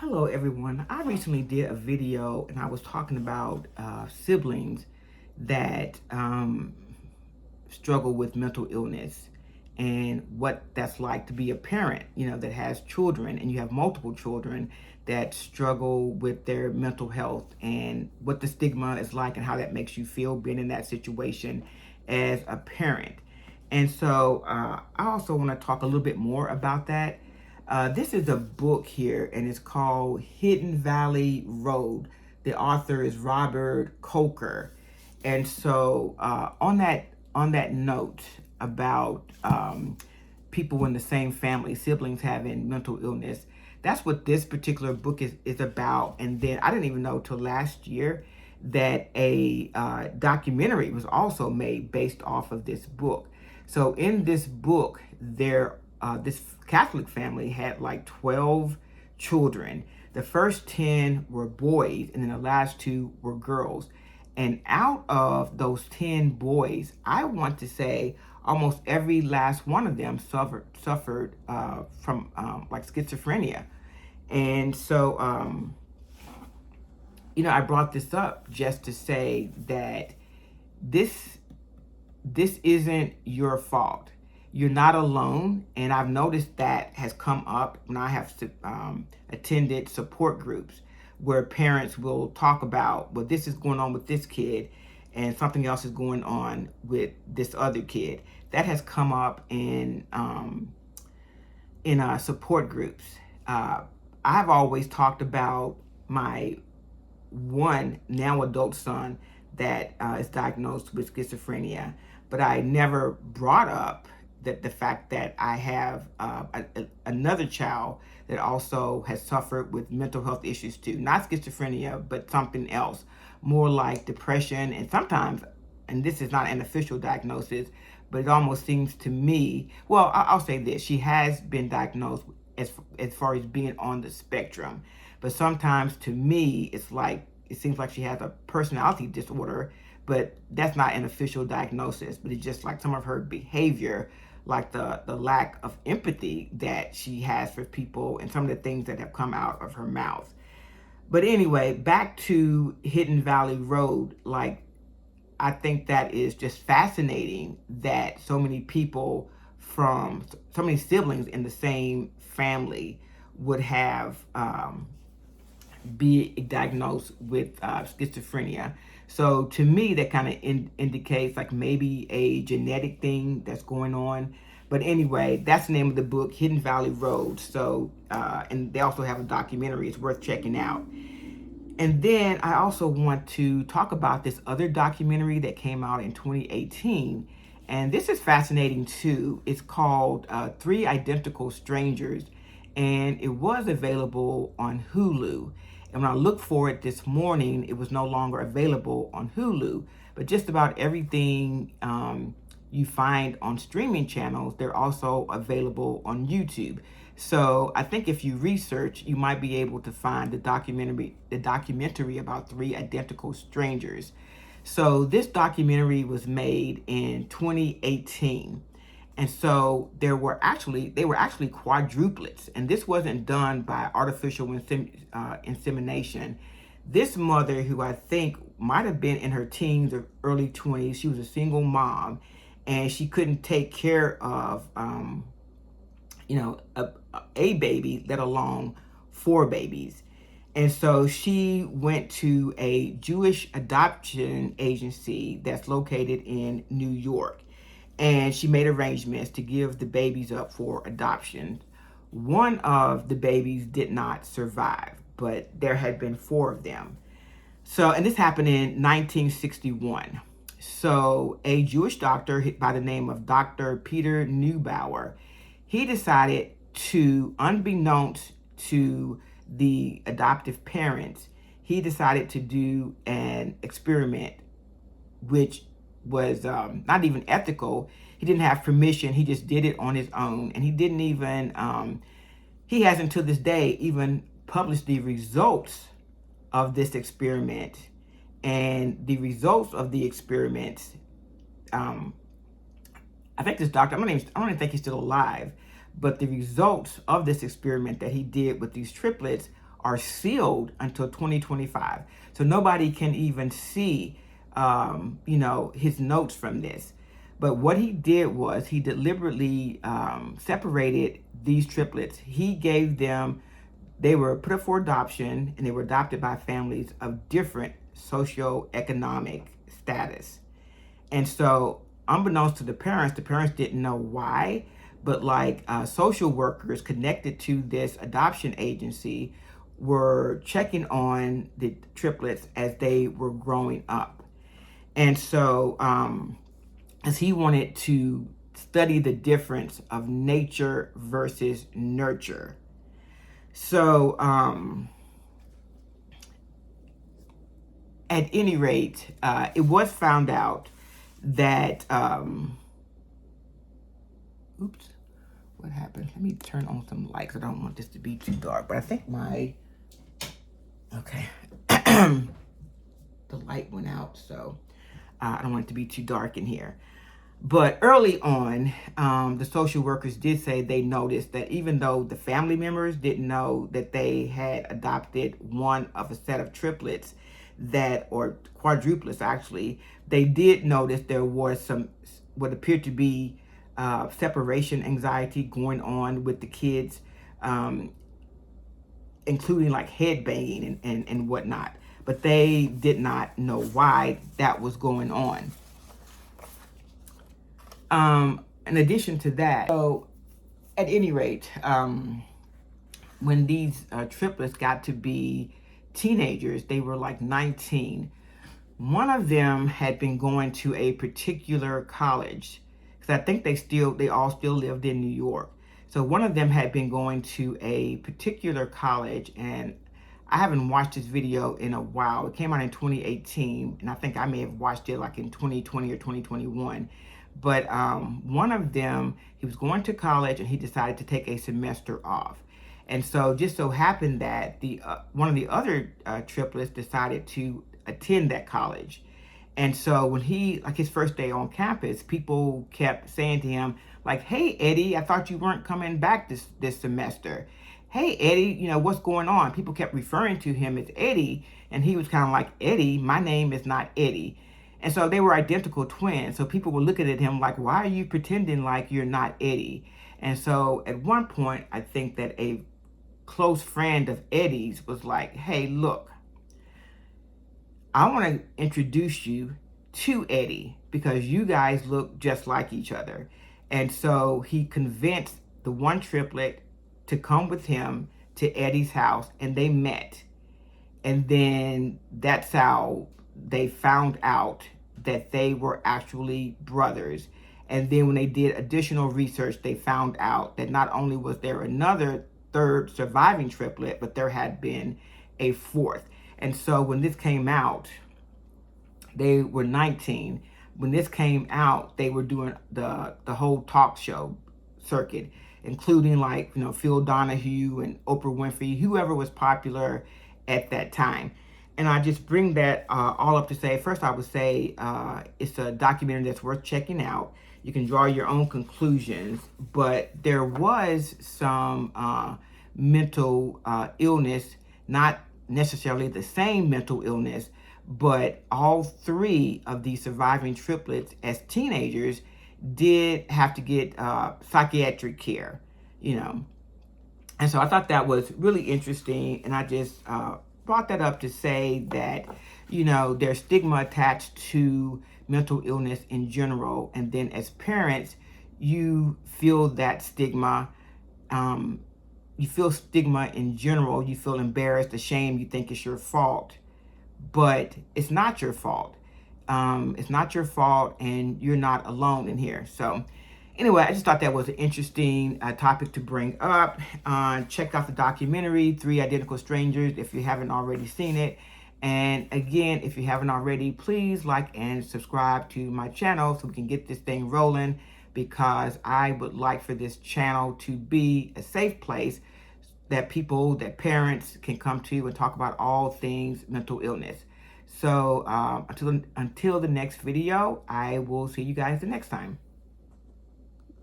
Hello everyone. I recently did a video and I was talking about siblings that struggle with mental illness and what that's like to be a parent, that has children and you have multiple children that struggle with their mental health and what the stigma is like and how that makes you feel being in that situation as a parent. And so I also want to talk a little bit more about that. This is a book here, and it's called Hidden Valley Road. The author is Robert Coker, and so on that note about people in the same family, siblings having mental illness, that's what this particular book is about. And then I didn't even know till last year that a documentary was also made based off of this book. So in this book, this Catholic family had like 12 children. The first 10 were boys, and then the last two were girls. And out of those 10 boys, I want to say almost every last one of them suffered from like schizophrenia. And so, I brought this up just to say that this this isn't your fault. You're not alone, and I've noticed that has come up when I have attended support groups where parents will talk about, well, this is going on with this kid, and something else is going on with this other kid. That has come up in support groups. I've always talked about my one now adult son that is diagnosed with schizophrenia, but I never brought up that the fact that I have another child that also has suffered with mental health issues too, not schizophrenia, but something else, more like depression, and sometimes, and this is not an official diagnosis, but it almost seems to me, well, I'll say this, she has been diagnosed as far as being on the spectrum, but sometimes to me, it seems like she has a personality disorder, but that's not an official diagnosis. But it's just like some of her behavior, like the lack of empathy that she has for people and some of the things that have come out of her mouth. But anyway, back to Hidden Valley Road, like, I think that is just fascinating that so many people from so many siblings in the same family would have be diagnosed with schizophrenia. So to me, that kind of indicates like maybe a genetic thing that's going on. But anyway, that's the name of the book, Hidden Valley Road. So, and they also have a documentary. It's worth checking out. And then I also want to talk about this other documentary that came out in 2018. And this is fascinating too. It's called Three Identical Strangers, and it was available on Hulu. And when I looked for it this morning, it was no longer available on Hulu. But just about everything you find on streaming channels, they're also available on YouTube. So I think if you research, you might be able to find the documentary about Three Identical Strangers. So this documentary was made in 2018. And so they were actually quadruplets, and this wasn't done by artificial insemination. This mother, who I think might have been in her teens or early 20s, she was a single mom, and she couldn't take care of, a baby, let alone four babies. And so she went to a Jewish adoption agency that's located in New York, and she made arrangements to give the babies up for adoption. One of the babies did not survive, but there had been four of them. So, and this happened in 1961. So, a Jewish doctor by the name of Dr. Peter Neubauer, he decided to, unbeknownst to the adoptive parents, he decided to do an experiment which was not even ethical. He didn't have permission. He just did it on his own. And he didn't even, he hasn't to this day even published the results of this experiment. And the results of the experiments, I think this doctor, I don't even think he's still alive, but the results of this experiment that he did with these triplets are sealed until 2025. So nobody can even see, his notes from this. But what he did was he deliberately separated these triplets. He gave them, they were put up for adoption, and they were adopted by families of different socioeconomic status. And so, unbeknownst to the parents didn't know why, but like social workers connected to this adoption agency were checking on the triplets as they were growing up. And so, as he wanted to study the difference of nature versus nurture. So, at any rate, it was found out that, oops, what happened? Let me turn on some lights. I don't want this to be too dark, but I think okay, the light went out, so I don't want it to be too dark in here. But early on, the social workers did say they noticed that even though the family members didn't know that they had adopted one of a set of triplets or quadruplets actually, they did notice there was some, what appeared to be separation anxiety going on with the kids, including like head banging and whatnot. But they did not know why that was going on. In addition to that, so at any rate, when these triplets got to be teenagers, they were like 19. One of them had been going to a particular college, because I think they all still lived in New York. So one of them had been going to a particular college, and I haven't watched this video in a while. It came out in 2018, and I think I may have watched it like in 2020 or 2021. But one of them, he was going to college, and he decided to take a semester off. And so just so happened that one of the other triplets decided to attend that college. And so when his first day on campus, people kept saying to him, like, "Hey, Eddie, I thought you weren't coming back this semester. Hey, Eddie, what's going on?" People kept referring to him as Eddie, and he was kind of like, "Eddie, my name is not Eddie." And so they were identical twins. So people were looking at him like, "Why are you pretending like you're not Eddie?" And so at one point, I think that a close friend of Eddie's was like, "Hey, look, I want to introduce you to Eddie because you guys look just like each other." And so he convinced the one triplet to come with him to Eddie's house, and they met. And then that's how they found out that they were actually brothers. And then when they did additional research, they found out that not only was there another third surviving triplet, but there had been a fourth. And so when this came out, they were 19. When this came out, they were doing the whole talk show circuit, including like, Phil Donahue and Oprah Winfrey, whoever was popular at that time. And I just bring that all up to say, first I would say it's a documentary that's worth checking out. You can draw your own conclusions, but there was some mental illness, not necessarily the same mental illness, but all three of these surviving triplets as teenagers did have to get psychiatric care, And so I thought that was really interesting, and I just brought that up to say that, there's stigma attached to mental illness in general, and then as parents, you feel that stigma. You feel stigma in general. You feel embarrassed, ashamed. You think it's your fault, but it's not your fault. It's not your fault, and you're not alone in here. So anyway, I just thought that was an interesting topic to bring up. Check out the documentary, Three Identical Strangers, if you haven't already seen it. And again, if you haven't already, please like and subscribe to my channel so we can get this thing rolling, because I would like for this channel to be a safe place that parents can come to and talk about all things mental illness. So until the next video, I will see you guys the next time.